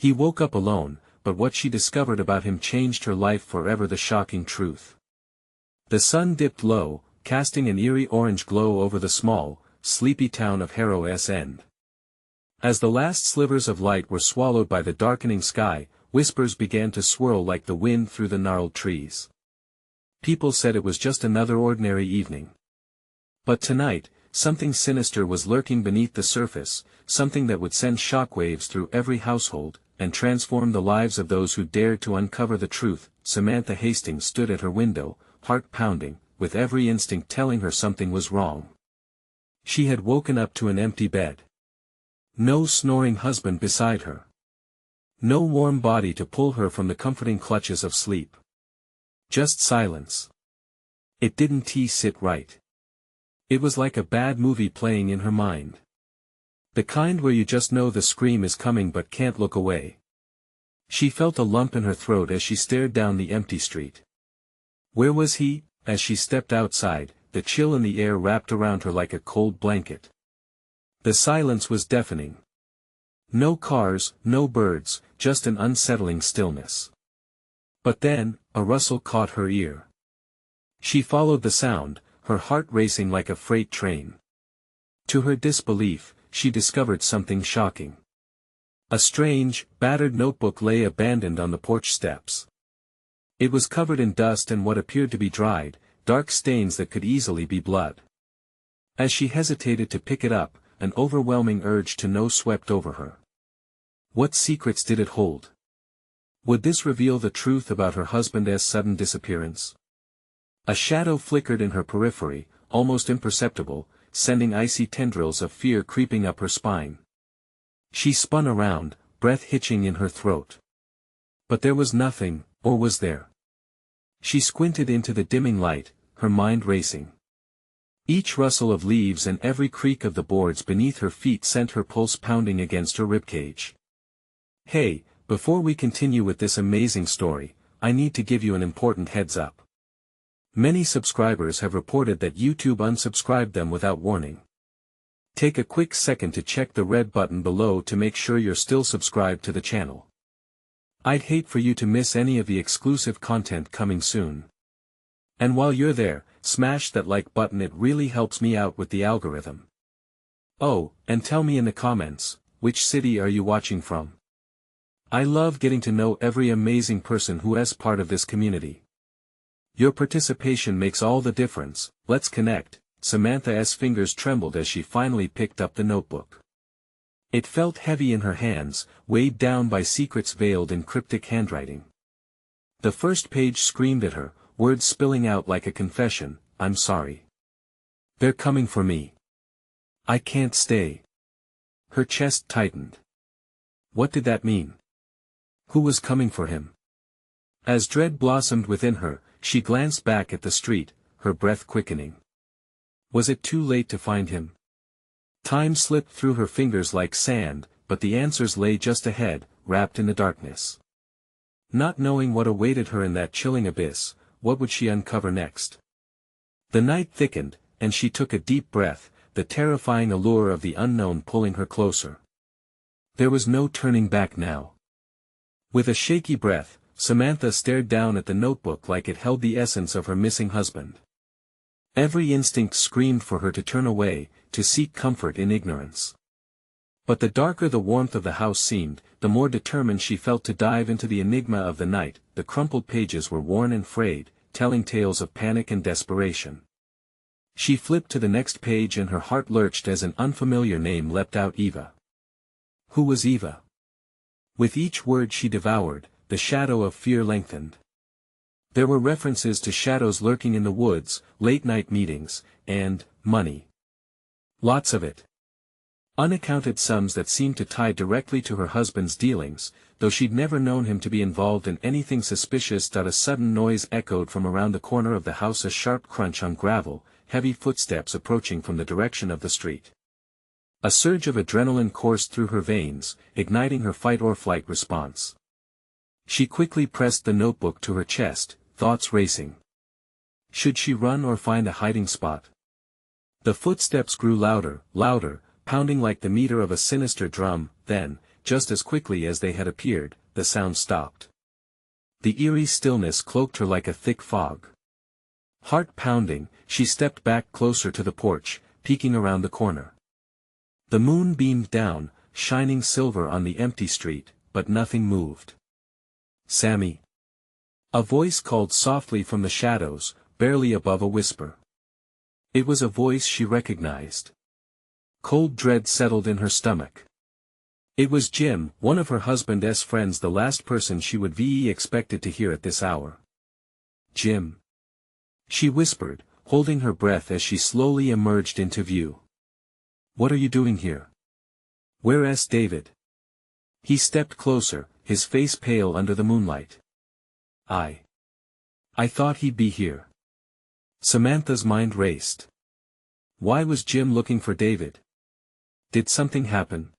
He woke up alone, but what she discovered about him changed her life forever. The shocking truth. The sun dipped low, casting an eerie orange glow over the small, sleepy town of Harrow's End. As the last slivers of light were swallowed by the darkening sky, whispers began to swirl like the wind through the gnarled trees. People said it was just another ordinary evening. But tonight, something sinister was lurking beneath the surface, something that would send shockwaves through every household, and transform the lives of those who dared to uncover the truth. Samantha Hastings stood at her window, heart pounding, with every instinct telling her something was wrong. She had woken up to an empty bed. No snoring husband beside her. No warm body to pull her from the comforting clutches of sleep. Just silence. It didn't sit right. It was like a bad movie playing in her mind. The kind where you just know the scream is coming but can't look away. She felt a lump in her throat as she stared down the empty street. Where was he? As she stepped outside, the chill in the air wrapped around her like a cold blanket. The silence was deafening. No cars, no birds, just an unsettling stillness. But then, a rustle caught her ear. She followed the sound, her heart racing like a freight train. To her disbelief, she discovered something shocking. A strange, battered notebook lay abandoned on the porch steps. It was covered in dust and what appeared to be dried, dark stains that could easily be blood. As she hesitated to pick it up, an overwhelming urge to know swept over her. What secrets did it hold? Would this reveal the truth about her husband's sudden disappearance? A shadow flickered in her periphery, almost imperceptible, sending icy tendrils of fear creeping up her spine. She spun around, breath hitching in her throat. But there was nothing, or was there? She squinted into the dimming light, her mind racing. Each rustle of leaves and every creak of the boards beneath her feet sent her pulse pounding against her ribcage. Hey, before we continue with this amazing story, I need to give you an important heads up. Many subscribers have reported that YouTube unsubscribed them without warning. Take a quick second to check the red button below to make sure you're still subscribed to the channel. I'd hate for you to miss any of the exclusive content coming soon. And while you're there, smash that like button, it really helps me out with the algorithm. Oh, and tell me in the comments, which city are you watching from? I love getting to know every amazing person who is part of this community. Your participation makes all the difference. Let's connect. Samantha's fingers trembled as she finally picked up the notebook. It felt heavy in her hands, weighed down by secrets veiled in cryptic handwriting. The first page screamed at her, words spilling out like a confession. I'm sorry. They're coming for me. I can't stay. Her chest tightened. What did that mean? Who was coming for him? As dread blossomed within her, she glanced back at the street, her breath quickening. Was it too late to find him? Time slipped through her fingers like sand, but the answers lay just ahead, wrapped in the darkness. Not knowing what awaited her in that chilling abyss, what would she uncover next? The night thickened, and she took a deep breath, the terrifying allure of the unknown pulling her closer. There was no turning back now. With a shaky breath, Samantha stared down at the notebook like it held the essence of her missing husband. Every instinct screamed for her to turn away, to seek comfort in ignorance. But the darker the warmth of the house seemed, the more determined she felt to dive into the enigma of the night. The crumpled pages were worn and frayed, telling tales of panic and desperation. She flipped to the next page and her heart lurched as an unfamiliar name leapt out. Eva. Who was Eva? With each word she devoured, the shadow of fear lengthened. There were references to shadows lurking in the woods, late-night meetings, and money. Lots of it. Unaccounted sums that seemed to tie directly to her husband's dealings, though she'd never known him to be involved in anything suspicious. A sudden noise echoed from around the corner of the house, a sharp crunch on gravel, heavy footsteps approaching from the direction of the street. A surge of adrenaline coursed through her veins, igniting her fight-or-flight response. She quickly pressed the notebook to her chest, thoughts racing. Should she run or find a hiding spot? The footsteps grew louder, louder, pounding like the meter of a sinister drum. Then, just as quickly as they had appeared, the sound stopped. The eerie stillness cloaked her like a thick fog. Heart pounding, she stepped back closer to the porch, peeking around the corner. The moon beamed down, shining silver on the empty street, but nothing moved. "Sammy." A voice called softly from the shadows, barely above a whisper. It was a voice she recognized. Cold dread settled in her stomach. It was Jim, one of her husband's friends, the last person she would be expected to hear at this hour. "Jim," she whispered, holding her breath as she slowly emerged into view. "What are you doing here? Where's David?" He stepped closer, his face pale under the moonlight. I thought he'd be here." Samantha's mind raced. Why was Jim looking for David? Did something happen?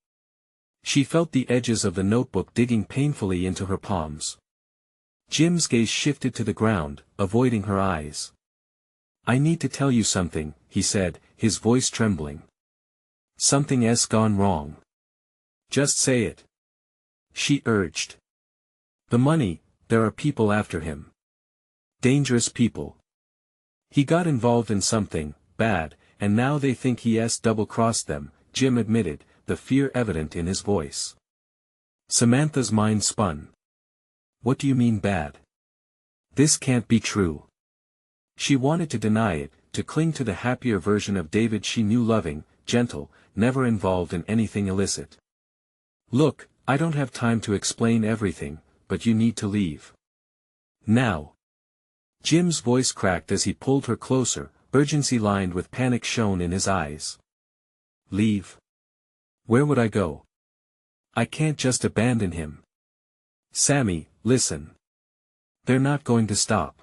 She felt the edges of the notebook digging painfully into her palms. Jim's gaze shifted to the ground, avoiding her eyes. "I need to tell you something," he said, his voice trembling. "Something's gone wrong. Just say it," she urged. "The money, there are people after him. Dangerous people. He got involved in something bad, and now they think he's double-crossed them," Jim admitted, the fear evident in his voice. Samantha's mind spun. "What do you mean bad? This can't be true." She wanted to deny it, to cling to the happier version of David she knew, loving, gentle, never involved in anything illicit. "Look, I don't have time to explain everything, but you need to leave. Now." Jim's voice cracked as he pulled her closer, urgency lined with panic shone in his eyes. "Leave? Where would I go? I can't just abandon him." "Sammy, listen. They're not going to stop.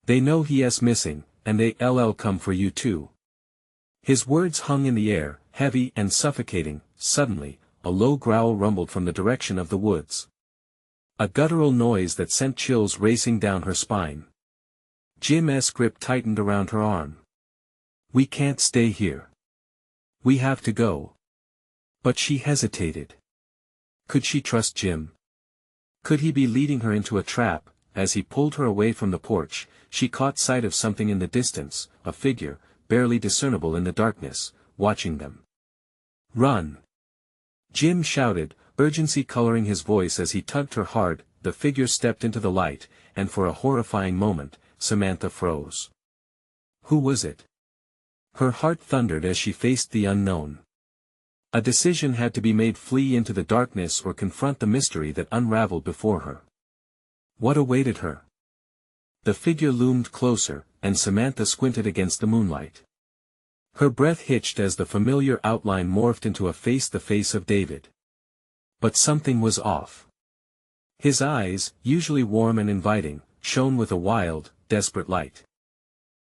They know he's missing, and they'll come for you too." His words hung in the air, heavy and suffocating. Suddenly, a low growl rumbled from the direction of the woods. A guttural noise that sent chills racing down her spine. Jim's grip tightened around her arm. "We can't stay here. We have to go." But she hesitated. Could she trust Jim? Could he be leading her into a trap? As he pulled her away from the porch, she caught sight of something in the distance, a figure, barely discernible in the darkness, watching them. "Run!" Jim shouted, urgency coloring his voice as he tugged her hard. The figure stepped into the light, and for a horrifying moment, Samantha froze. Who was it? Her heart thundered as she faced the unknown. A decision had to be made: flee into the darkness or confront the mystery that unraveled before her. What awaited her? The figure loomed closer, and Samantha squinted against the moonlight. Her breath hitched as the familiar outline morphed into a face, the face of David. But something was off. His eyes, usually warm and inviting, shone with a wild, desperate light.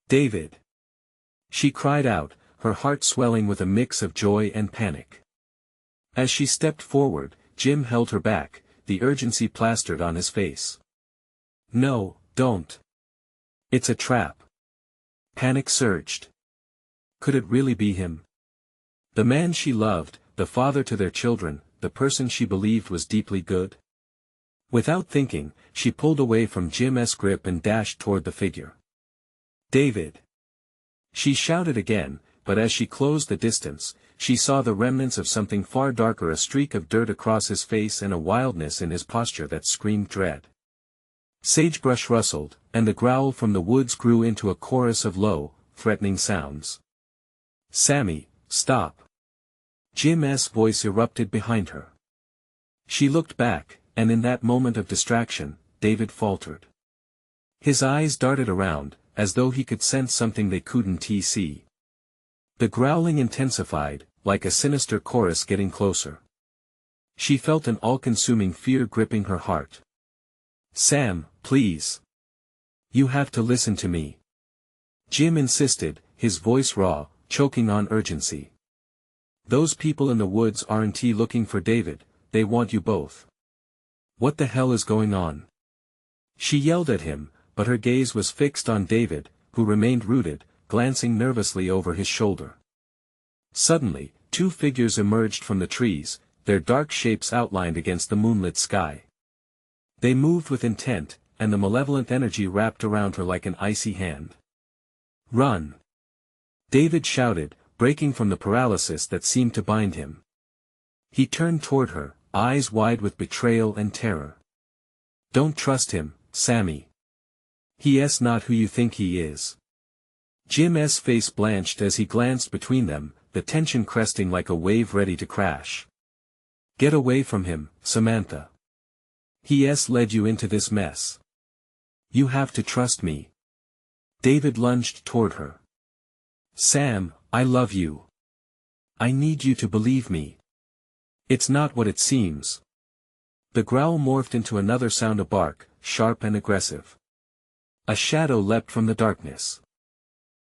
"David!" she cried out, her heart swelling with a mix of joy and panic. As she stepped forward, Jim held her back, the urgency plastered on his face. "No, don't. It's a trap." Panic surged. Could it really be him? The man she loved, the father to their children, the person she believed was deeply good? Without thinking, she pulled away from Jim's grip and dashed toward the figure. "David!" she shouted again, but as she closed the distance, she saw the remnants of something far darker, a streak of dirt across his face and a wildness in his posture that screamed dread. Sagebrush rustled, and the growl from the woods grew into a chorus of low, threatening sounds. "Sammy, stop!" Jim's voice erupted behind her. She looked back, and in that moment of distraction, David faltered. His eyes darted around, as though he could sense something they couldn't see. The growling intensified, like a sinister chorus getting closer. She felt an all-consuming fear gripping her heart. "Sam, please. You have to listen to me," Jim insisted, his voice raw, choking on urgency. "Those people in the woods aren't looking for David, they want you both. What the hell is going on?" She yelled at him, but her gaze was fixed on David, who remained rooted, glancing nervously over his shoulder. Suddenly, two figures emerged from the trees, their dark shapes outlined against the moonlit sky. They moved with intent, and the malevolent energy wrapped around her like an icy hand. "Run!" David shouted, breaking from the paralysis that seemed to bind him. He turned toward her, eyes wide with betrayal and terror. "Don't trust him, Sammy. He's not who you think he is." Jim's face blanched as he glanced between them, the tension cresting like a wave ready to crash. "Get away from him, Samantha. He's led you into this mess. You have to trust me." David lunged toward her. "Sam, I love you. I need you to believe me. It's not what it seems." The growl morphed into another sound, a bark, sharp and aggressive. A shadow leapt from the darkness.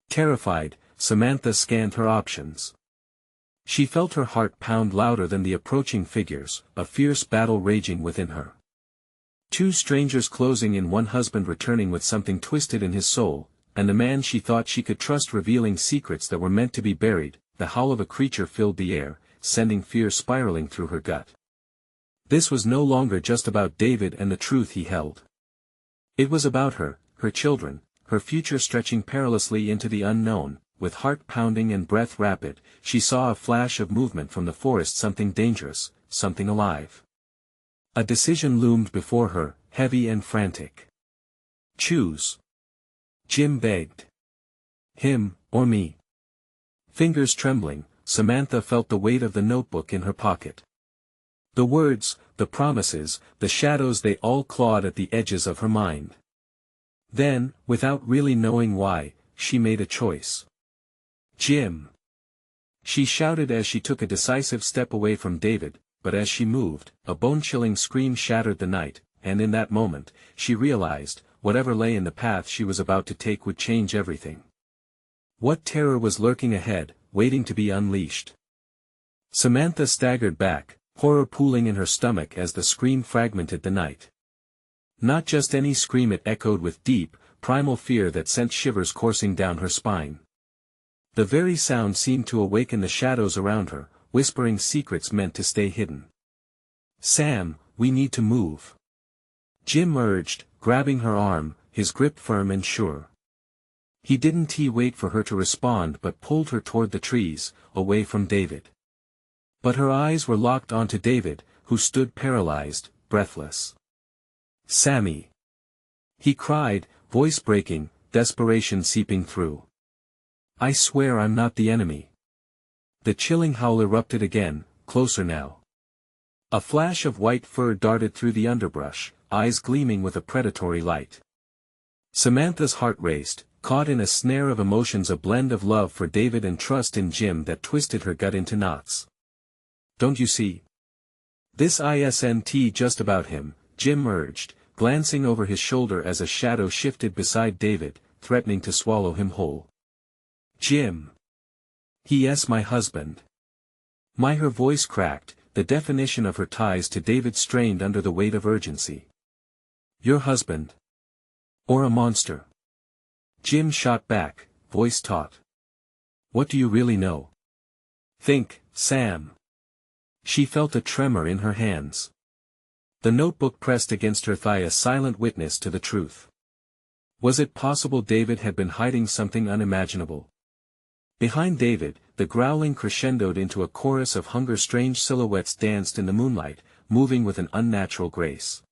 Terrified, Samantha scanned her options. She felt her heart pound louder than the approaching figures, a fierce battle raging within her. Two strangers closing in, one husband returning with something twisted in his soul, and the man she thought she could trust revealing secrets that were meant to be buried. The howl of a creature filled the air, sending fear spiraling through her gut. This was no longer just about David and the truth he held. It was about her, her children, her future stretching perilously into the unknown. With heart pounding and breath rapid, she saw a flash of movement from the forest, something dangerous, something alive. A decision loomed before her, heavy and frantic. "Choose." Jim begged. "Him, or me?" Fingers trembling, Samantha felt the weight of the notebook in her pocket. The words, the promises, the shadows, they all clawed at the edges of her mind. Then, without really knowing why, she made a choice. "Jim!" She shouted as she took a decisive step away from David. But as she moved, a bone-chilling scream shattered the night, and in that moment, she realized, whatever lay in the path she was about to take would change everything. What terror was lurking ahead, waiting to be unleashed? Samantha staggered back, horror pooling in her stomach as the scream fragmented the night. Not just any scream, it echoed with deep, primal fear that sent shivers coursing down her spine. The very sound seemed to awaken the shadows around her, whispering secrets meant to stay hidden. "Sam, we need to move." Jim urged, grabbing her arm, his grip firm and sure. He didn't wait for her to respond but pulled her toward the trees, away from David. But her eyes were locked onto David, who stood paralyzed, breathless. "Sammy!" he cried, voice breaking, desperation seeping through. "I swear I'm not the enemy." The chilling howl erupted again, closer now. A flash of white fur darted through the underbrush, eyes gleaming with a predatory light. Samantha's heart raced, caught in a snare of emotions, a blend of love for David and trust in Jim that twisted her gut into knots. "Don't you see? This isn't just about him," Jim urged, glancing over his shoulder as a shadow shifted beside David, threatening to swallow him whole. "Jim! He's my husband." Her voice cracked, the definition of her ties to David strained under the weight of urgency. "Your husband? Or a monster?" Jim shot back, voice taut. "What do you really know? Think, Sam." She felt a tremor in her hands. The notebook pressed against her thigh, a silent witness to the truth. Was it possible David had been hiding something unimaginable? Behind David, the growling crescendoed into a chorus of hunger. Strange silhouettes danced in the moonlight, moving with an unnatural grace.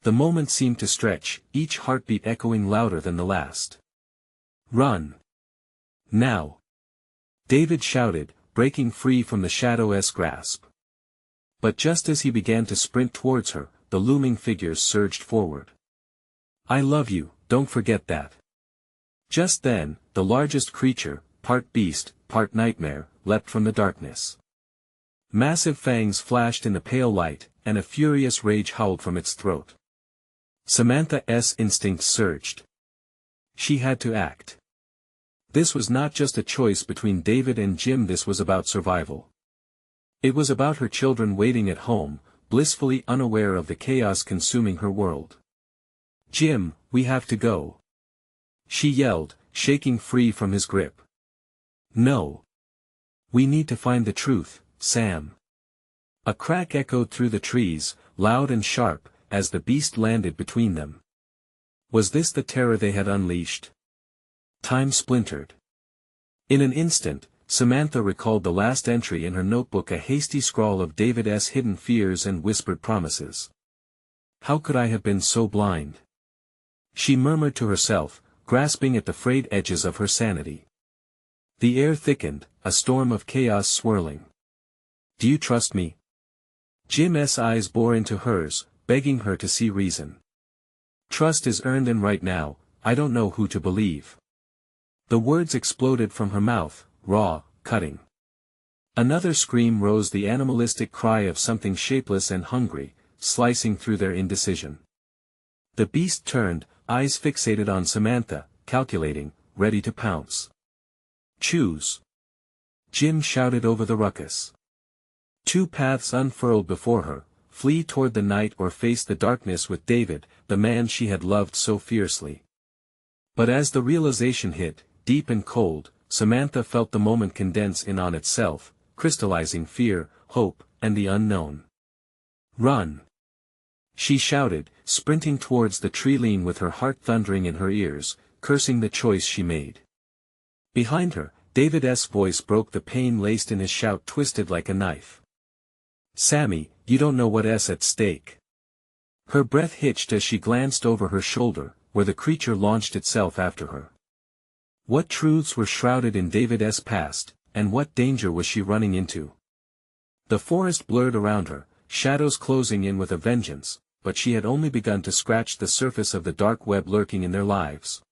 The moment seemed to stretch, each heartbeat echoing louder than the last. "Run! Now!" David shouted, breaking free from the shadow's grasp. But just as he began to sprint towards her, the looming figures surged forward. "I love you, don't forget that." Just then, the largest creature, part beast, part nightmare, leapt from the darkness. Massive fangs flashed in the pale light, and a furious rage howled from its throat. Samantha's instincts surged. She had to act. This was not just a choice between David and Jim, this was about survival. It was about her children waiting at home, blissfully unaware of the chaos consuming her world. "Jim, we have to go," she yelled, shaking free from his grip. "No. We need to find the truth, Sam." A crack echoed through the trees, loud and sharp, as the beast landed between them. Was this the terror they had unleashed? Time splintered. In an instant, Samantha recalled the last entry in her notebook, a hasty scrawl of David's hidden fears and whispered promises. How could I have been so blind? She murmured to herself, grasping at the frayed edges of her sanity. The air thickened, a storm of chaos swirling. Do you trust me? Jim's eyes bore into hers, begging her to see reason. Trust is earned, and right now, I don't know who to believe. The words exploded from her mouth, raw, cutting. Another scream rose, the animalistic cry of something shapeless and hungry, slicing through their indecision. The beast turned, eyes fixated on Samantha, calculating, ready to pounce. Choose. Jim shouted over the ruckus. Two paths unfurled before her: flee toward the night or face the darkness with David, the man she had loved so fiercely. But as the realization hit, deep and cold, Samantha felt the moment condense in on itself, crystallizing fear, hope, and the unknown. Run! She shouted, sprinting towards the tree line with her heart thundering in her ears, cursing the choice she made. Behind her, David's voice broke, the pain laced in his shout twisted like a knife. Sammy, you don't know what's at stake. Her breath hitched as she glanced over her shoulder, where the creature launched itself after her. What truths were shrouded in David's past, and what danger was she running into? The forest blurred around her, shadows closing in with a vengeance, but she had only begun to scratch the surface of the dark web lurking in their lives.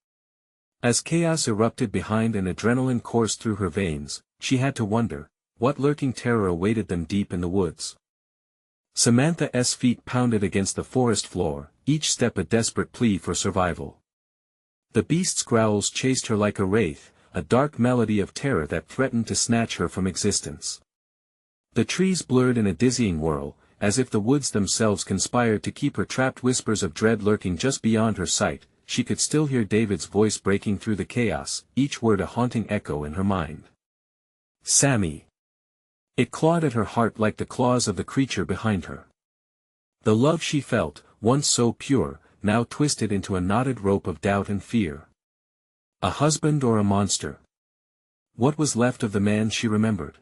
As chaos erupted behind and adrenaline coursed through her veins, she had to wonder, what lurking terror awaited them deep in the woods. Samantha's feet pounded against the forest floor, each step a desperate plea for survival. The beast's growls chased her like a wraith, a dark melody of terror that threatened to snatch her from existence. The trees blurred in a dizzying whirl, as if the woods themselves conspired to keep her trapped. Whispers of dread lurking just beyond her sight. She could still hear David's voice breaking through the chaos, each word a haunting echo in her mind. Sammy! It clawed at her heart like the claws of the creature behind her. The love she felt, once so pure, now twisted into a knotted rope of doubt and fear. A husband or a monster? What was left of the man she remembered?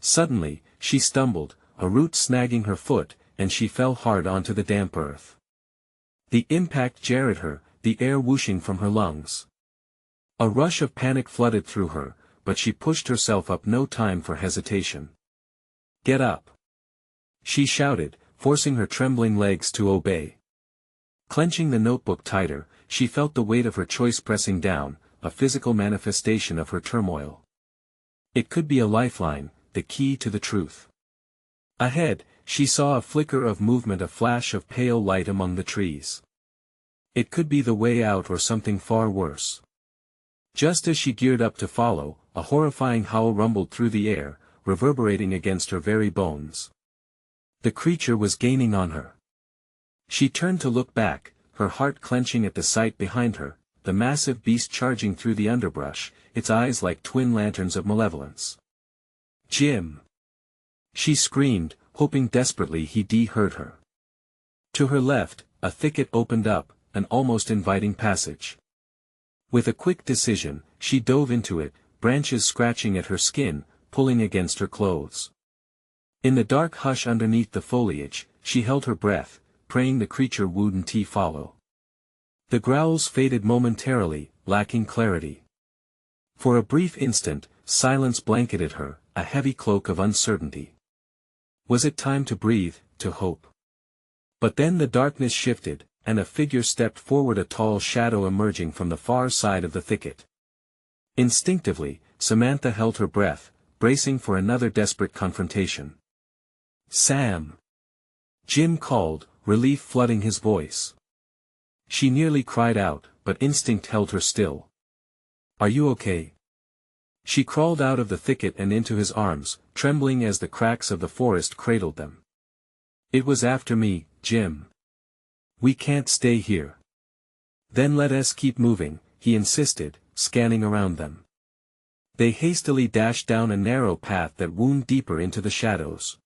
Suddenly, she stumbled, a root snagging her foot, and she fell hard onto the damp earth. The impact jarred her, the air whooshing from her lungs. A rush of panic flooded through her, but she pushed herself up, no time for hesitation. Get up! She shouted, forcing her trembling legs to obey. Clenching the notebook tighter, she felt the weight of her choice pressing down, a physical manifestation of her turmoil. It could be a lifeline, the key to the truth. Ahead, she saw a flicker of movement, a flash of pale light among the trees. It could be the way out or something far worse. Just as she geared up to follow, a horrifying howl rumbled through the air, reverberating against her very bones. The creature was gaining on her. She turned to look back, her heart clenching at the sight behind her, the massive beast charging through the underbrush, its eyes like twin lanterns of malevolence. Jim! She screamed, hoping desperately he'd heard her. To her left, a thicket opened up, an almost inviting passage. With a quick decision, she dove into it, branches scratching at her skin, pulling against her clothes. In the dark hush underneath the foliage, she held her breath, praying the creature wouldn't follow. The growls faded momentarily, lacking clarity. For a brief instant, silence blanketed her, a heavy cloak of uncertainty. Was it time to breathe, to hope? But then the darkness shifted, and a figure stepped forward, a tall shadow emerging from the far side of the thicket. Instinctively, Samantha held her breath, bracing for another desperate confrontation. Sam! Jim called, relief flooding his voice. She nearly cried out, but instinct held her still. Are you okay? She crawled out of the thicket and into his arms, trembling as the cracks of the forest cradled them. It was after me, Jim. We can't stay here. Then let us keep moving, he insisted, scanning around them. They hastily dashed down a narrow path that wound deeper into the shadows.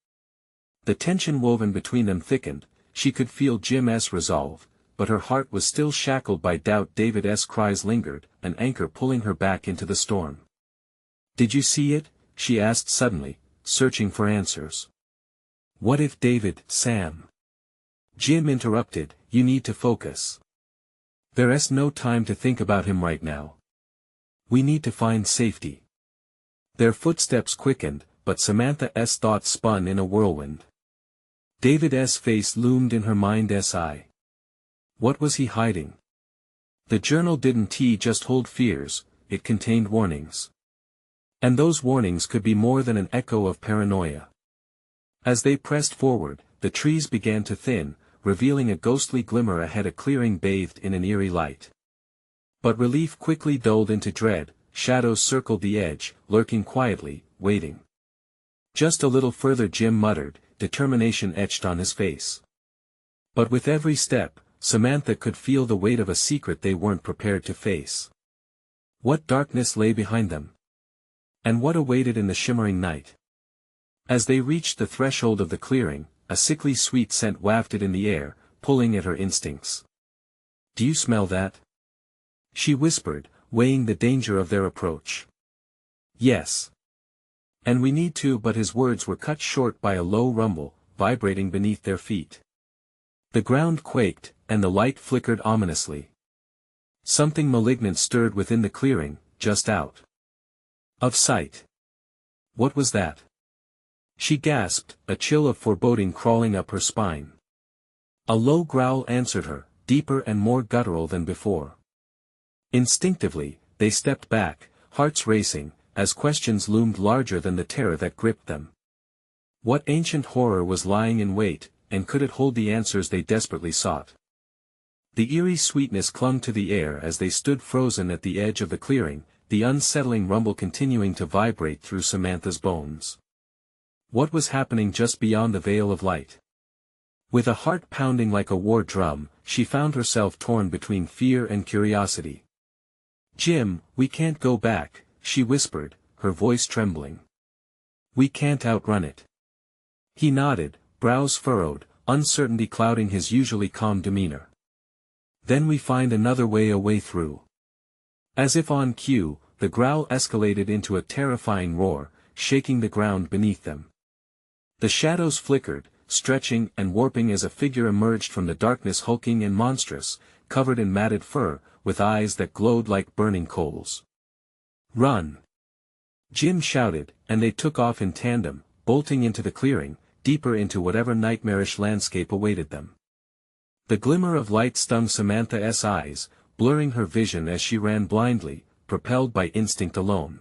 The tension woven between them thickened. She could feel Jim's resolve, but her heart was still shackled by doubt. David's cries lingered, an anchor pulling her back into the storm. "Did you see it?" she asked suddenly, searching for answers. "What if David, Sam?" Jim interrupted, "You need to focus. There's no time to think about him right now. We need to find safety." Their footsteps quickened, but Samantha's thoughts spun in a whirlwind. David's face loomed in her mind's eye. What was he hiding? The journal didn't just hold fears, it contained warnings. And those warnings could be more than an echo of paranoia. As they pressed forward, the trees began to thin, revealing a ghostly glimmer ahead, a clearing bathed in an eerie light. But relief quickly dulled into dread. Shadows circled the edge, lurking quietly, waiting. "Just a little further," Jim muttered, determination etched on his face. But with every step, Samantha could feel the weight of a secret they weren't prepared to face. What darkness lay behind them? And what awaited in the shimmering night? As they reached the threshold of the clearing, a sickly sweet scent wafted in the air, pulling at her instincts. "Do you smell that?" she whispered, weighing the danger of their approach. "Yes. And we need to," but his words were cut short by a low rumble, vibrating beneath their feet. The ground quaked, and the light flickered ominously. Something malignant stirred within the clearing, just out of sight. What was that? She gasped, a chill of foreboding crawling up her spine. A low growl answered her, deeper and more guttural than before. Instinctively, they stepped back, hearts racing, as questions loomed larger than the terror that gripped them. What ancient horror was lying in wait, and could it hold the answers they desperately sought? The eerie sweetness clung to the air as they stood frozen at the edge of the clearing, the unsettling rumble continuing to vibrate through Samantha's bones. What was happening just beyond the veil of light? With a heart pounding like a war drum, she found herself torn between fear and curiosity. "Jim, we can't go back," she whispered, her voice trembling. "We can't outrun it." He nodded, brows furrowed, uncertainty clouding his usually calm demeanor. "Then we find another way through." As if on cue, the growl escalated into a terrifying roar, shaking the ground beneath them. The shadows flickered, stretching and warping as a figure emerged from the darkness, hulking and monstrous, covered in matted fur, with eyes that glowed like burning coals. "Run!" Jim shouted, and they took off in tandem, bolting into the clearing, deeper into whatever nightmarish landscape awaited them. The glimmer of light stung Samantha's eyes, blurring her vision as she ran blindly, propelled by instinct alone.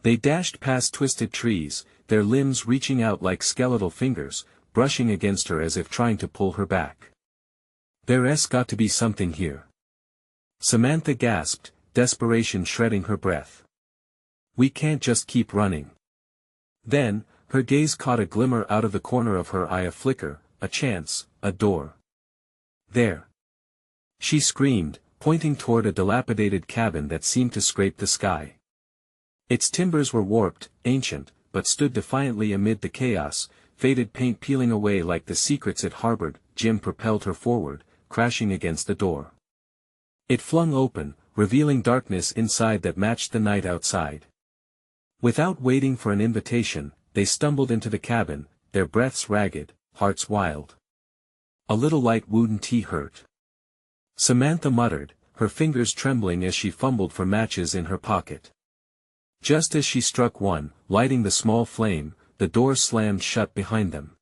They dashed past twisted trees, their limbs reaching out like skeletal fingers, brushing against her as if trying to pull her back. "There's got to be something here." Samantha gasped, desperation shredding her breath. "We can't just keep running." Then, her gaze caught a glimmer out of the corner of her eye, a flicker, a chance, a door. "There!" she screamed, pointing toward a dilapidated cabin that seemed to scrape the sky. Its timbers were warped, ancient, but stood defiantly amid the chaos, faded paint peeling away like the secrets it harbored. Jim propelled her forward, crashing against the door. It flung open, revealing darkness inside that matched the night outside. Without waiting for an invitation, they stumbled into the cabin, their breaths ragged, hearts wild. "A little light wouldn't hurt," Samantha muttered, her fingers trembling as she fumbled for matches in her pocket. Just as she struck one, lighting the small flame, the door slammed shut behind them.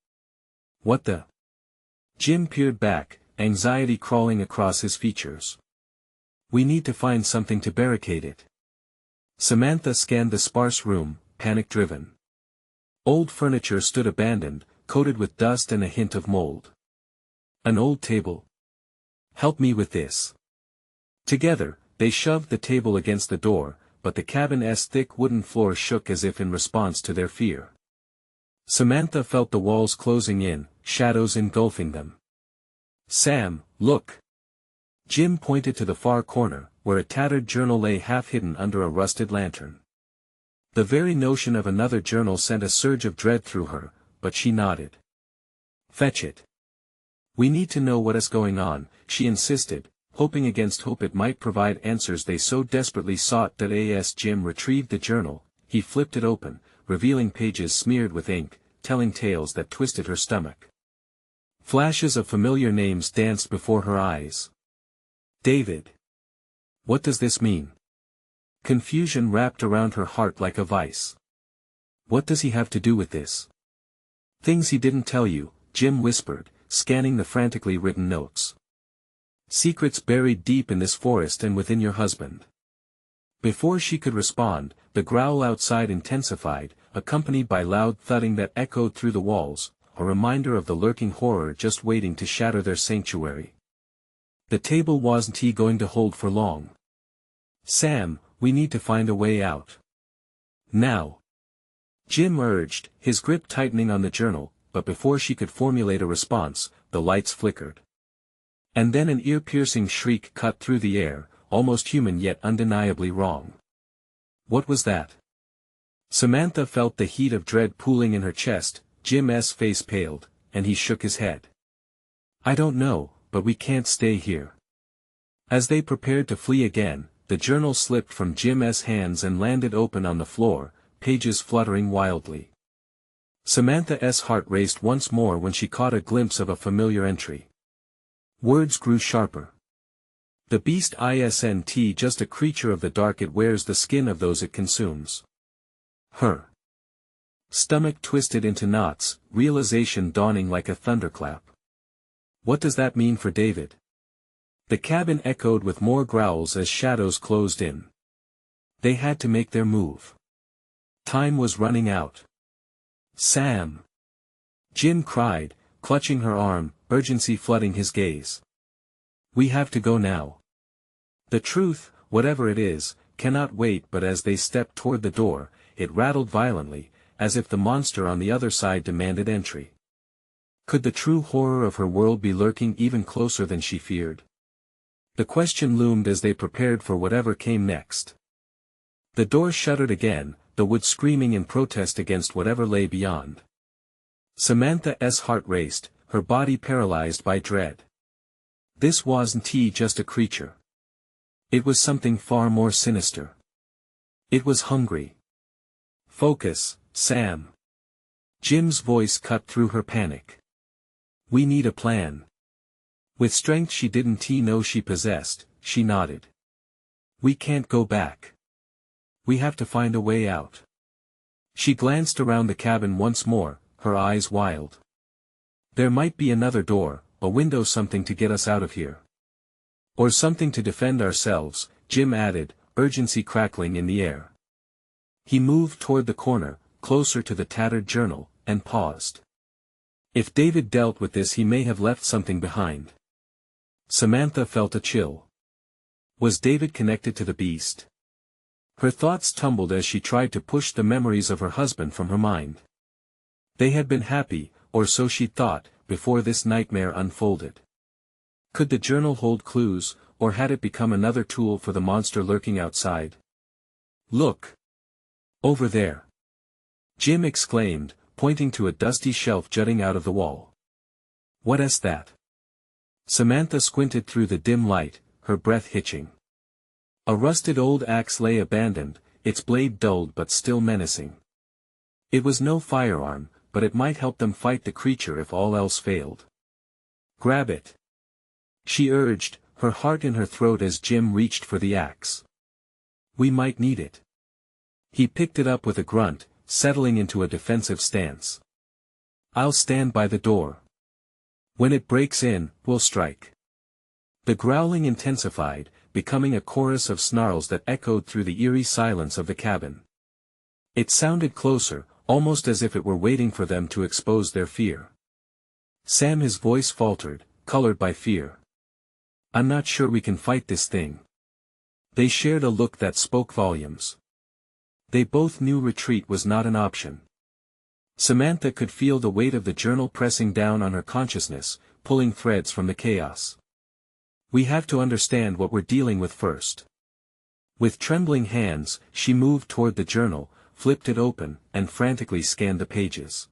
"What the?" Jim peered back, anxiety crawling across his features. "We need to find something to barricade it." Samantha scanned the sparse room, panic-driven. Old furniture stood abandoned, coated with dust and a hint of mold. An old table. "Help me with this." Together, they shoved the table against the door, but the cabin's thick wooden floor shook as if in response to their fear. Samantha felt the walls closing in, shadows engulfing them. "Sam, look!" Jim pointed to the far corner, where a tattered journal lay half hidden under a rusted lantern. The very notion of another journal sent a surge of dread through her, but she nodded. Fetch it. We need to know what is going on, she insisted, hoping against hope it might provide answers they so desperately sought. As Jim retrieved the journal, he flipped it open, revealing pages smeared with ink, telling tales that twisted her stomach. Flashes of familiar names danced before her eyes. David. What does this mean? Confusion wrapped around her heart like a vice. What does he have to do with this? Things he didn't tell you, Jim whispered, scanning the frantically written notes. Secrets buried deep in this forest and within your husband. Before she could respond, the growl outside intensified, accompanied by loud thudding that echoed through the walls, a reminder of the lurking horror just waiting to shatter their sanctuary. The table wasn't he going to hold for long. Sam, we need to find a way out. Now. Jim urged, his grip tightening on the journal, but before she could formulate a response, the lights flickered. And then an ear-piercing shriek cut through the air, almost human yet undeniably wrong. What was that? Samantha felt the heat of dread pooling in her chest. Jim's face paled, and he shook his head. I don't know, but we can't stay here. As they prepared to flee again, the journal slipped from Jim's hands and landed open on the floor, pages fluttering wildly. Samantha's heart raced once more when she caught a glimpse of a familiar entry. Words grew sharper. The beast isn't just a creature of the dark, it wears the skin of those it consumes. Her stomach twisted into knots, realization dawning like a thunderclap. What does that mean for David? The cabin echoed with more growls as shadows closed in. They had to make their move. Time was running out. Sam! Jim cried, clutching her arm, urgency flooding his gaze. We have to go now. The truth, whatever it is, cannot wait. But as they stepped toward the door, it rattled violently, as if the monster on the other side demanded entry. Could the true horror of her world be lurking even closer than she feared? The question loomed as they prepared for whatever came next. The door shuttered again, the wood screaming in protest against whatever lay beyond. Samantha's heart raced, her body paralyzed by dread. This wasn't just a creature. It was something far more sinister. It was hungry. Focus, Sam. Jim's voice cut through her panic. We need a plan. With strength she didn't know she possessed, she nodded. We can't go back. We have to find a way out. She glanced around the cabin once more, her eyes wild. There might be another door, a window, something to get us out of here. Or something to defend ourselves, Jim added, urgency crackling in the air. He moved toward the corner, closer to the tattered journal, and paused. If David dealt with this, he may have left something behind. Samantha felt a chill. Was David connected to the beast? Her thoughts tumbled as she tried to push the memories of her husband from her mind. They had been happy, or so she thought, before this nightmare unfolded. Could the journal hold clues, or had it become another tool for the monster lurking outside? Look! Over there! Jim exclaimed, pointing to a dusty shelf jutting out of the wall. What is that? Samantha squinted through the dim light, her breath hitching. A rusted old axe lay abandoned, its blade dulled but still menacing. It was no firearm, but it might help them fight the creature if all else failed. Grab it! She urged, her heart in her throat as Jim reached for the axe. We might need it. He picked it up with a grunt, settling into a defensive stance. I'll stand by the door. When it breaks in, we'll strike. The growling intensified, becoming a chorus of snarls that echoed through the eerie silence of the cabin. It sounded closer, almost as if it were waiting for them to expose their fear. Sam, his voice faltered, colored by fear. I'm not sure we can fight this thing. They shared a look that spoke volumes. They both knew retreat was not an option. Samantha could feel the weight of the journal pressing down on her consciousness, pulling threads from the chaos. We have to understand what we're dealing with first. With trembling hands, she moved toward the journal, flipped it open, and frantically scanned the pages.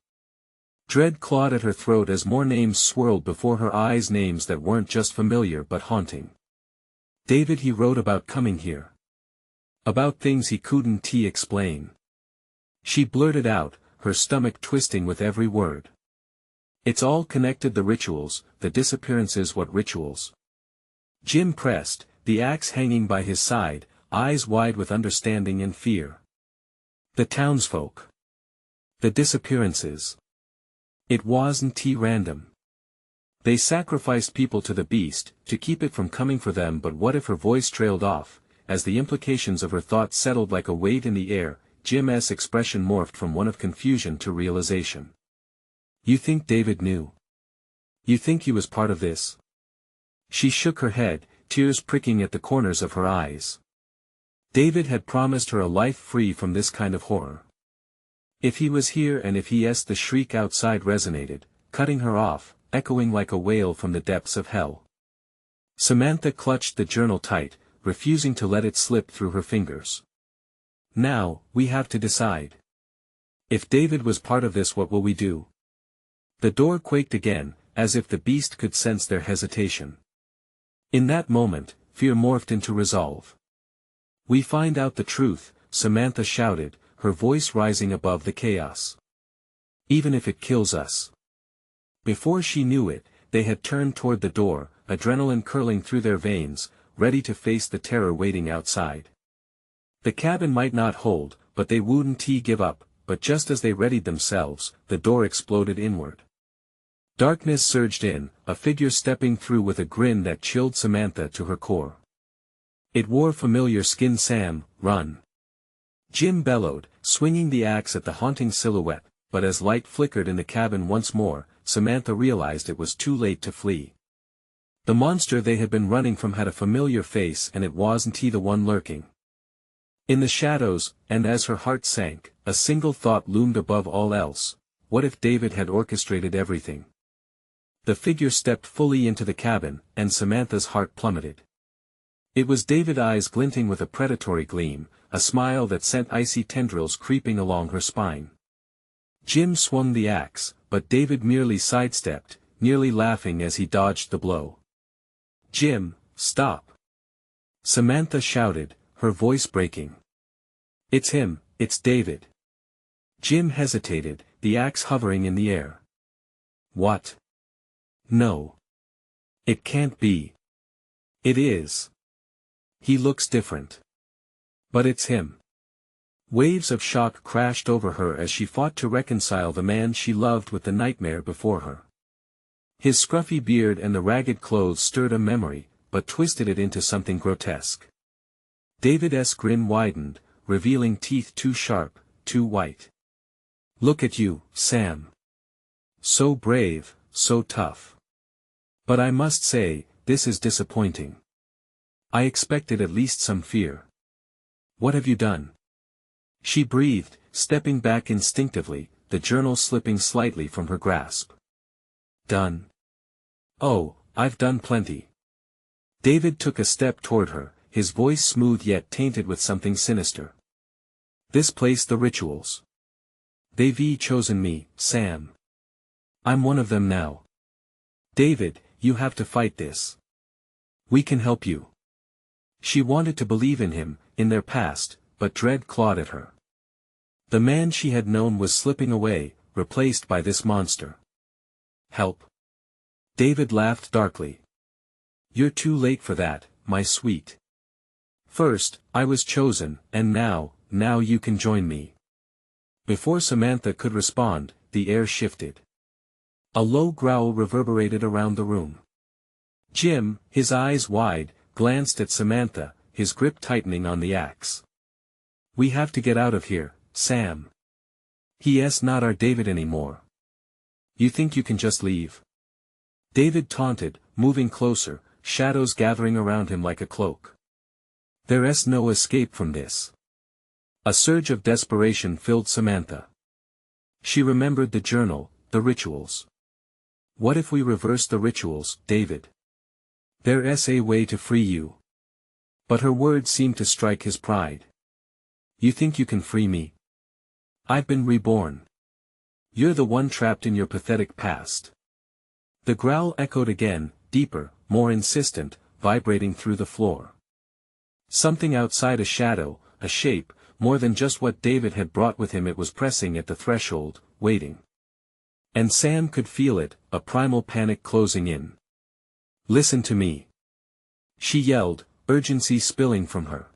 Dread clawed at her throat as more names swirled before her eyes, names that weren't just familiar but haunting. David, he wrote about coming here. About things he couldn't explain. She blurted out, her stomach twisting with every word. It's all connected, the rituals, the disappearances. What rituals? Jim pressed, the axe hanging by his side, eyes wide with understanding and fear. The townsfolk. The disappearances. It wasn't random. They sacrificed people to the beast, to keep it from coming for them. But what if? Her voice trailed off, as the implications of her thoughts settled like a weight in the air. Jim's expression morphed from one of confusion to realization. You think David knew? You think he was part of this? She shook her head, tears pricking at the corners of her eyes. David had promised her a life free from this kind of horror. If he was here, and if yes, the shriek outside resonated, cutting her off, echoing like a wail from the depths of hell. Samantha clutched the journal tight, refusing to let it slip through her fingers. Now, we have to decide. If David was part of this, what will we do? The door quaked again, as if the beast could sense their hesitation. In that moment, fear morphed into resolve. We find out the truth, Samantha shouted, her voice rising above the chaos. Even if it kills us. Before she knew it, they had turned toward the door, adrenaline curling through their veins, ready to face the terror waiting outside. The cabin might not hold, but they wouldn't give up. But just as they readied themselves, the door exploded inward. Darkness surged in, a figure stepping through with a grin that chilled Samantha to her core. It wore familiar skin. Sam, run! Jim bellowed, swinging the axe at the haunting silhouette, but as light flickered in the cabin once more, Samantha realized it was too late to flee. The monster they had been running from had a familiar face, and it wasn't he the one lurking in the shadows. And as her heart sank, a single thought loomed above all else: what if David had orchestrated everything? The figure stepped fully into the cabin, and Samantha's heart plummeted. It was David, eyes glinting with a predatory gleam, a smile that sent icy tendrils creeping along her spine. Jim swung the axe, but David merely sidestepped, nearly laughing as he dodged the blow. Jim, stop! Samantha shouted, her voice breaking. It's him, it's David. Jim hesitated, the axe hovering in the air. What? No. It can't be. It is. He looks different. But it's him. Waves of shock crashed over her as she fought to reconcile the man she loved with the nightmare before her. His scruffy beard and the ragged clothes stirred a memory, but twisted it into something grotesque. David's grin widened, revealing teeth too sharp, too white. Look at you, Sam. So brave, so tough. But I must say, this is disappointing. I expected at least some fear. What have you done? She breathed, stepping back instinctively, the journal slipping slightly from her grasp. Done? Oh, I've done plenty. David took a step toward her, his voice smooth yet tainted with something sinister. This place, the rituals. They've chosen me, Sam. I'm one of them now. David, you have to fight this. We can help you. She wanted to believe in him, in their past, but dread clawed at her. The man she had known was slipping away, replaced by this monster. Help? David laughed darkly. You're too late for that, my sweet. First, I was chosen, and now you can join me. Before Samantha could respond, the air shifted. A low growl reverberated around the room. Jim, his eyes wide, glanced at Samantha, his grip tightening on the axe. We have to get out of here, Sam. He's not our David anymore. You think you can just leave? David taunted, moving closer, shadows gathering around him like a cloak. There's no escape from this. A surge of desperation filled Samantha. She remembered the journal, the rituals. What if we reverse the rituals, David? There's a way to free you. But her words seemed to strike his pride. You think you can free me? I've been reborn. You're the one trapped in your pathetic past. The growl echoed again, deeper, more insistent, vibrating through the floor. Something outside, a shadow, a shape, more than just what David had brought with him, it was pressing at the threshold, waiting. And Sam could feel it, a primal panic closing in. Listen to me. She yelled, urgency spilling from her.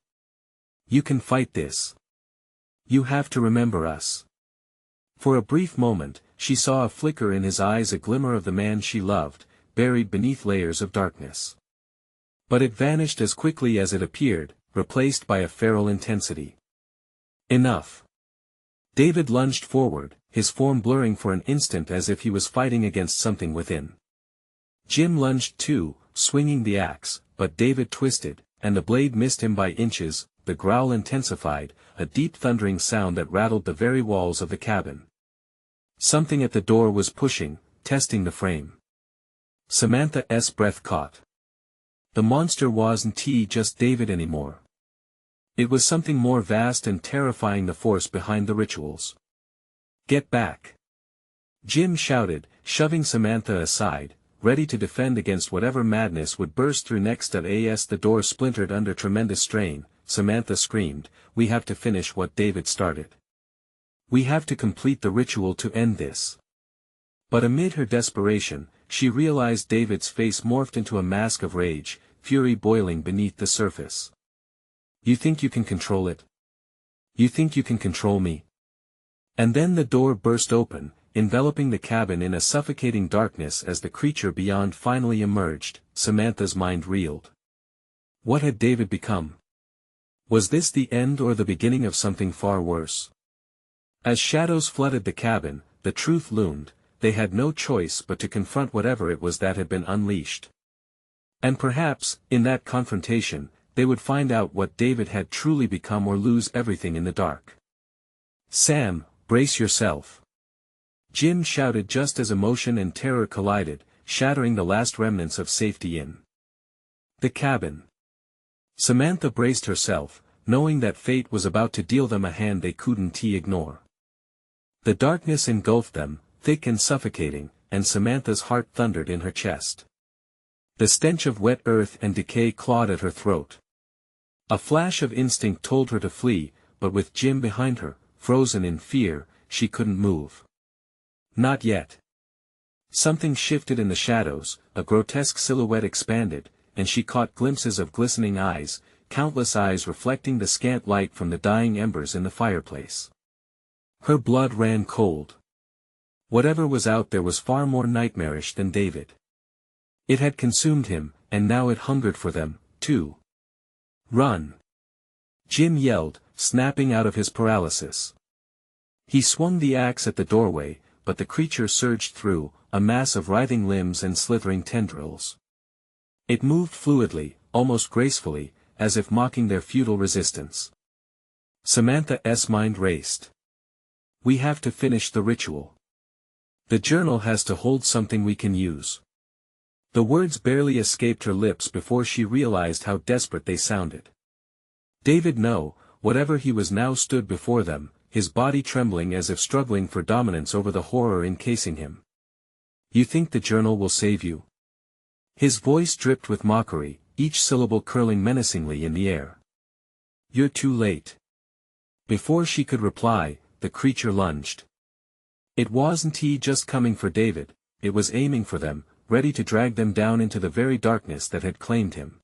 You can fight this. You have to remember us. For a brief moment, she saw a flicker in his eyes, a glimmer of the man she loved, buried beneath layers of darkness. But it vanished as quickly as it appeared, replaced by a feral intensity. Enough. David lunged forward, his form blurring for an instant as if he was fighting against something within. Jim lunged too, swinging the axe, but David twisted, and the blade missed him by inches. The growl intensified, a deep thundering sound that rattled the very walls of the cabin. Something at the door was pushing, testing the frame. Samantha's breath caught. The monster wasn't just David anymore. It was something more vast and terrifying, the force behind the rituals. Get back! Jim shouted, shoving Samantha aside, ready to defend against whatever madness would burst through next. As the door splintered under tremendous strain, Samantha screamed, we have to finish what David started. We have to complete the ritual to end this. But amid her desperation, she realized David's face morphed into a mask of rage, fury boiling beneath the surface. You think you can control it? You think you can control me? And then the door burst open, enveloping the cabin in a suffocating darkness as the creature beyond finally emerged. Samantha's mind reeled. What had David become? Was this the end or the beginning of something far worse? As shadows flooded the cabin, the truth loomed. They had no choice but to confront whatever it was that had been unleashed. And perhaps, in that confrontation, they would find out what David had truly become or lose everything in the dark. Sam, brace yourself. Jim shouted just as emotion and terror collided, shattering the last remnants of safety in the cabin. Samantha braced herself, knowing that fate was about to deal them a hand they couldn't ignore. The darkness engulfed them, thick and suffocating, and Samantha's heart thundered in her chest. The stench of wet earth and decay clawed at her throat. A flash of instinct told her to flee, but with Jim behind her, frozen in fear, she couldn't move. Not yet. Something shifted in the shadows, a grotesque silhouette expanded, and she caught glimpses of glistening eyes, countless eyes reflecting the scant light from the dying embers in the fireplace. Her blood ran cold. Whatever was out there was far more nightmarish than David. It had consumed him, and now it hungered for them, too. Run! Jim yelled, snapping out of his paralysis. He swung the axe at the doorway, but the creature surged through, a mass of writhing limbs and slithering tendrils. It moved fluidly, almost gracefully, as if mocking their futile resistance. Samantha's mind raced. We have to finish the ritual. The journal has to hold something we can use. The words barely escaped her lips before she realized how desperate they sounded. David, no, whatever he was now stood before them, his body trembling as if struggling for dominance over the horror encasing him. You think the journal will save you? His voice dripped with mockery, each syllable curling menacingly in the air. You're too late. Before she could reply, the creature lunged. It wasn't just coming for David, it was aiming for them, ready to drag them down into the very darkness that had claimed him.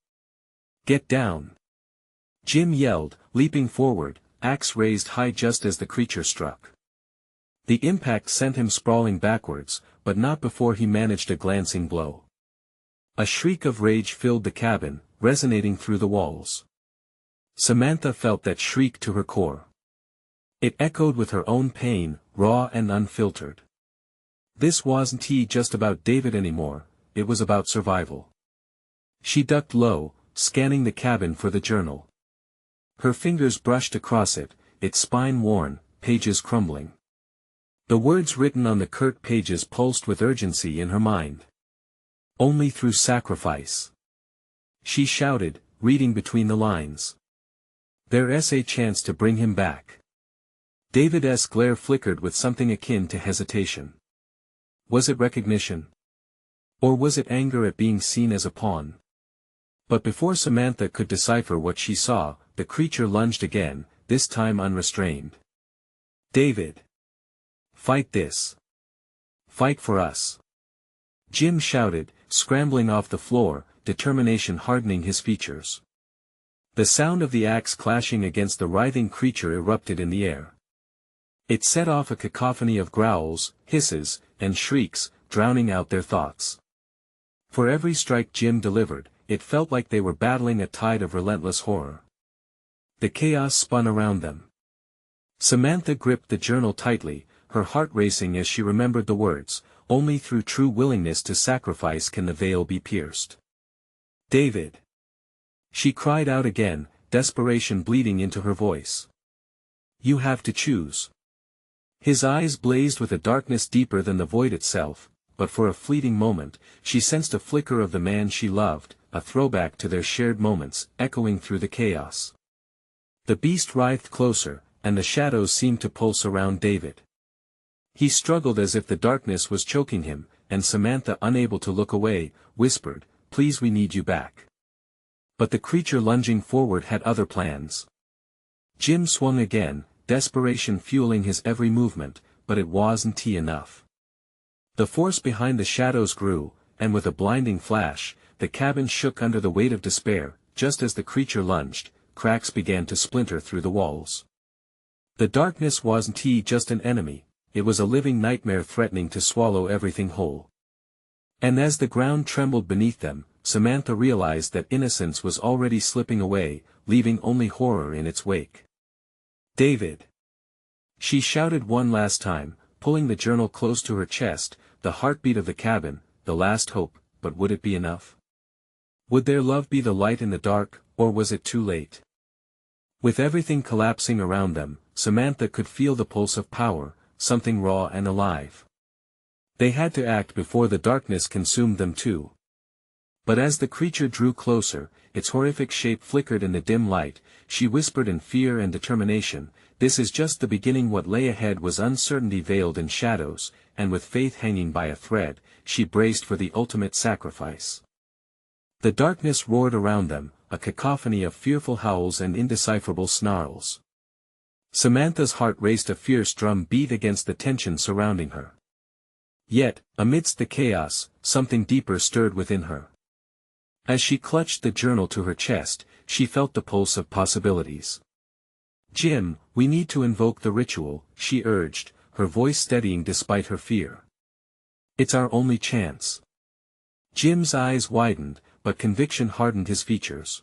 Get down! Jim yelled, leaping forward, axe raised high just as the creature struck. The impact sent him sprawling backwards, but not before he managed a glancing blow. A shriek of rage filled the cabin, resonating through the walls. Samantha felt that shriek to her core. It echoed with her own pain, raw and unfiltered. This wasn't just about David anymore, it was about survival. She ducked low, scanning the cabin for the journal. Her fingers brushed across it, its spine worn, pages crumbling. The words written on the curt pages pulsed with urgency in her mind. Only through sacrifice. She shouted, reading between the lines. There's a chance to bring him back. David's glare flickered with something akin to hesitation. Was it recognition? Or was it anger at being seen as a pawn? But before Samantha could decipher what she saw, the creature lunged again, this time unrestrained. David! Fight this! Fight for us! Jim shouted, scrambling off the floor, determination hardening his features. The sound of the axe clashing against the writhing creature erupted in the air. It set off a cacophony of growls, hisses, and shrieks, drowning out their thoughts. For every strike Jim delivered, it felt like they were battling a tide of relentless horror. The chaos spun around them. Samantha gripped the journal tightly, her heart racing as she remembered the words, "Only through true willingness to sacrifice can the veil be pierced." David! She cried out again, desperation bleeding into her voice. You have to choose. His eyes blazed with a darkness deeper than the void itself, but for a fleeting moment, she sensed a flicker of the man she loved, a throwback to their shared moments, echoing through the chaos. The beast writhed closer, and the shadows seemed to pulse around David. He struggled as if the darkness was choking him, and Samantha, unable to look away, whispered, "Please, we need you back." But the creature lunging forward had other plans. Jim swung again, desperation fueling his every movement, but it wasn't enough. The force behind the shadows grew, and with a blinding flash, the cabin shook under the weight of despair. Just as the creature lunged, cracks began to splinter through the walls. The darkness wasn't just an enemy, it was a living nightmare threatening to swallow everything whole. And as the ground trembled beneath them, Samantha realized that innocence was already slipping away, leaving only horror in its wake. David! She shouted one last time, pulling the journal close to her chest, the heartbeat of the cabin, the last hope, but would it be enough? Would their love be the light in the dark, or was it too late? With everything collapsing around them, Samantha could feel the pulse of power, something raw and alive. They had to act before the darkness consumed them too. But as the creature drew closer, its horrific shape flickered in the dim light, she whispered in fear and determination, "This is just the beginning." What lay ahead was uncertainty veiled in shadows, and with faith hanging by a thread, she braced for the ultimate sacrifice. The darkness roared around them, a cacophony of fearful howls and indecipherable snarls. Samantha's heart raced, a fierce drum beat against the tension surrounding her. Yet, amidst the chaos, something deeper stirred within her. As she clutched the journal to her chest, she felt the pulse of possibilities. "Jim, we need to invoke the ritual," she urged, her voice steadying despite her fear. "It's our only chance." Jim's eyes widened, but conviction hardened his features.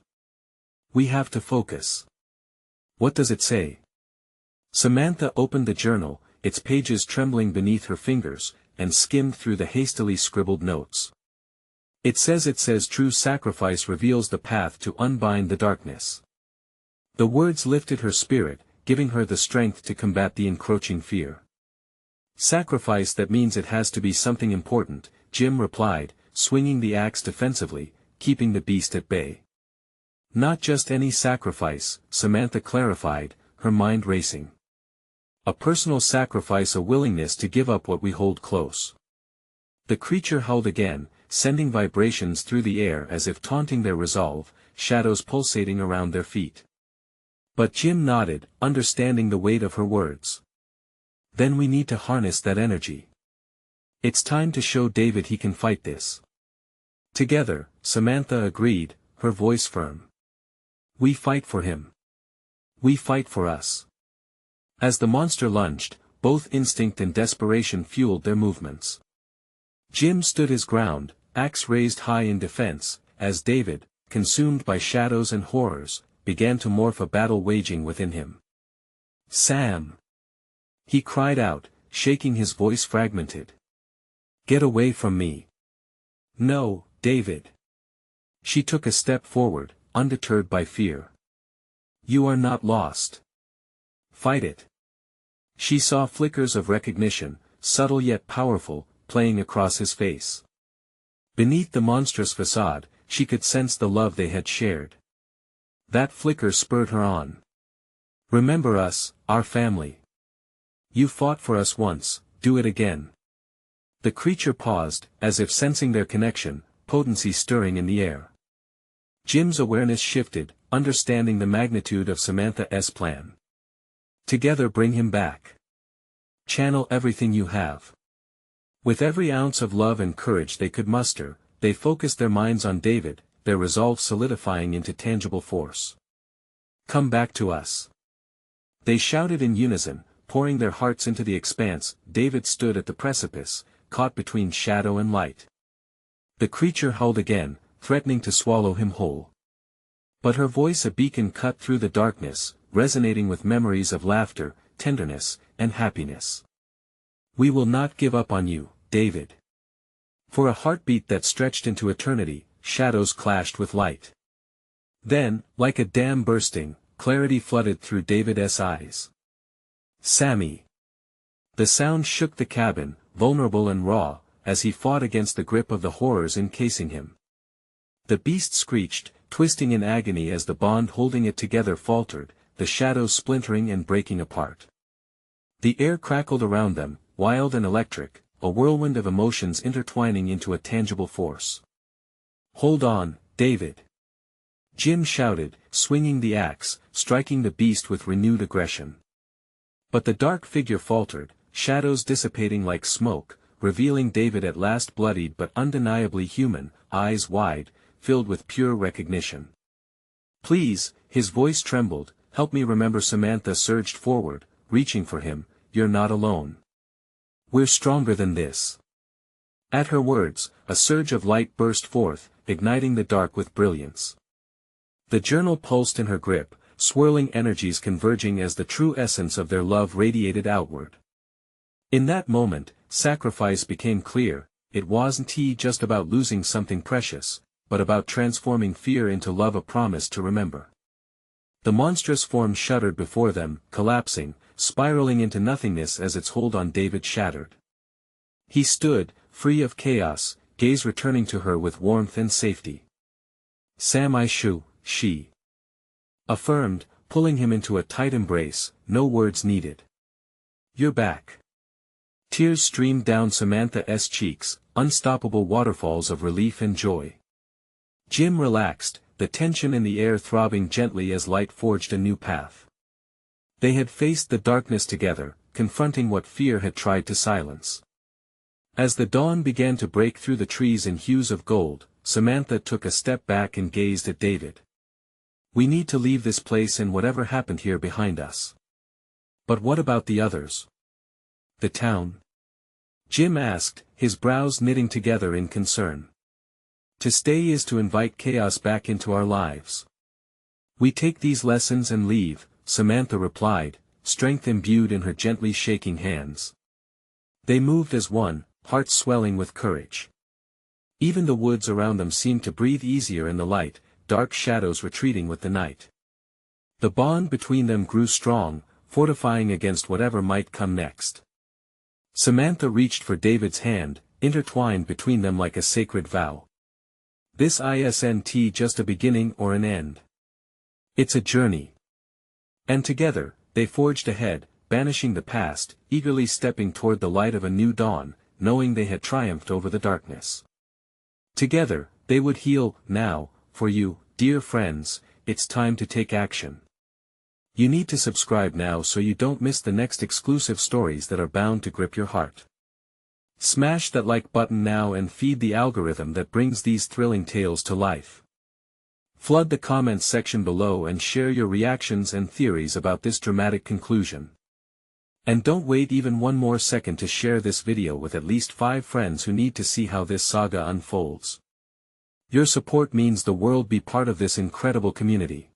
"We have to focus." "What does it say?" Samantha opened the journal, its pages trembling beneath her fingers, and skimmed through the hastily scribbled notes. It says true sacrifice reveals the path to unbind the darkness." The words lifted her spirit, giving her the strength to combat the encroaching fear. "Sacrifice, that means it has to be something important," Jim replied, swinging the axe defensively, keeping the beast at bay. "Not just any sacrifice," Samantha clarified, her mind racing. "A personal sacrifice, a willingness to give up what we hold close." The creature howled again, sending vibrations through the air as if taunting their resolve, shadows pulsating around their feet. But Jim nodded, understanding the weight of her words. "Then we need to harness that energy. It's time to show David he can fight this." Together, Samantha agreed, her voice firm. "We fight for him. We fight for us." As the monster lunged, both instinct and desperation fueled their movements. Jim stood his ground, axe raised high in defense, as David, consumed by shadows and horrors, began to morph, a battle waging within him. "Sam!" he cried out, shaking, his voice fragmented. "Get away from me!" "No, David!" She took a step forward, undeterred by fear. "You are not lost. Fight it." She saw flickers of recognition, subtle yet powerful, playing across his face. Beneath the monstrous facade, she could sense the love they had shared. That flicker spurred her on. "Remember us, our family. You fought for us once, do it again. The creature paused, as if sensing their connection, potency stirring in the air. Jim's awareness shifted, understanding the magnitude of Samantha's plan. Together bring him back. Channel everything you have. With every ounce of love and courage they could muster, they focused their minds on David, their resolve solidifying into tangible force. Come back to us. They shouted in unison, pouring their hearts into the expanse. David stood at the precipice, caught between shadow and light. The creature howled again, threatening to swallow him whole. But her voice a beacon cut through the darkness, resonating with memories of laughter, tenderness, and happiness. We will not give up on you, David. For a heartbeat that stretched into eternity, shadows clashed with light. Then, like a dam bursting, clarity flooded through David's eyes. Sammy. The sound shook the cabin, vulnerable and raw, as he fought against the grip of the horrors encasing him. The beast screeched, twisting in agony as the bond holding it together faltered, the shadows splintering and breaking apart. The air crackled around them, wild and electric, a whirlwind of emotions intertwining into a tangible force. Hold on, David. Jim shouted, swinging the axe, striking the beast with renewed aggression. But the dark figure faltered, shadows dissipating like smoke, revealing David at last bloodied but undeniably human, eyes wide, filled with pure recognition. Please, his voice trembled, help me remember. Samantha surged forward, reaching for him. You're not alone. We're stronger than this. At her words, a surge of light burst forth, igniting the dark with brilliance. The journal pulsed in her grip, swirling energies converging as the true essence of their love radiated outward. In that moment, sacrifice became clear. It wasn't just about losing something precious, but about transforming fear into love, a promise to remember. The monstrous form shuddered before them, collapsing, spiraling into nothingness as its hold on David shattered. He stood, free of chaos, gaze returning to her with warmth and safety. Sam, she affirmed, pulling him into a tight embrace, no words needed. You're back. Tears streamed down Samantha's cheeks, unstoppable waterfalls of relief and joy. Jim relaxed, the tension in the air throbbing gently as light forged a new path. They had faced the darkness together, confronting what fear had tried to silence. As the dawn began to break through the trees in hues of gold, Samantha took a step back and gazed at David. We need to leave this place and whatever happened here behind us. But what about the others? The town? Jim asked, his brows knitting together in concern. To stay is to invite chaos back into our lives. We take these lessons and leave, Samantha replied, strength imbued in her gently shaking hands. They moved as one, hearts swelling with courage. Even the woods around them seemed to breathe easier in the light, dark shadows retreating with the night. The bond between them grew strong, fortifying against whatever might come next. Samantha reached for David's hand, intertwined between them like a sacred vow. This isn't just a beginning or an end. It's a journey. And together, they forged ahead, banishing the past, eagerly stepping toward the light of a new dawn, knowing they had triumphed over the darkness. Together, they would heal. Now, for you, dear friends, it's time to take action. You need to subscribe now so you don't miss the next exclusive stories that are bound to grip your heart. Smash that like button now and feed the algorithm that brings these thrilling tales to life. Flood the comments section below and share your reactions and theories about this dramatic conclusion. And don't wait even one more second to share this video with at least 5 friends who need to see how this saga unfolds. Your support means the world. Be part of this incredible community.